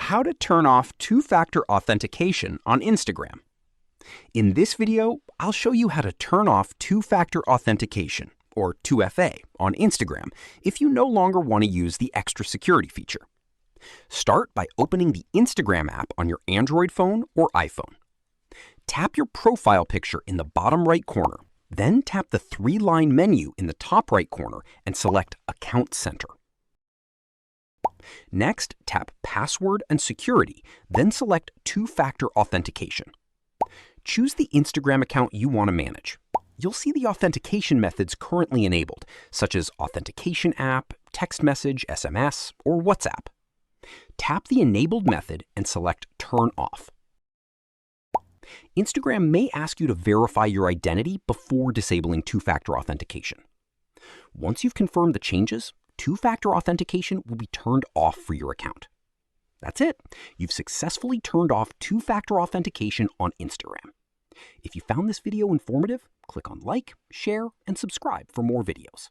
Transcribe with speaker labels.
Speaker 1: how to turn off two-factor authentication on Instagram. In this video, I'll show you how to turn off two-factor authentication, or 2FA, on Instagram if you no longer want to use the extra security feature. Start by opening the Instagram app on your Android phone or iPhone. Tap your profile picture in the bottom right corner, then tap the three-line menu in the top right corner and select Account Center. Next, tap Password and Security, then select Two-Factor Authentication. Choose the Instagram account you want to manage. You'll see the authentication methods currently enabled, such as Authentication app, text message, SMS, or WhatsApp. Tap the enabled method and select Turn Off. Instagram may ask you to verify your identity before disabling two-factor authentication. Once you've confirmed the changes, two-factor authentication will be turned off for your account. That's it. You've successfully turned off two-factor authentication on Instagram. If you found this video informative, click on like, share, and subscribe for more videos.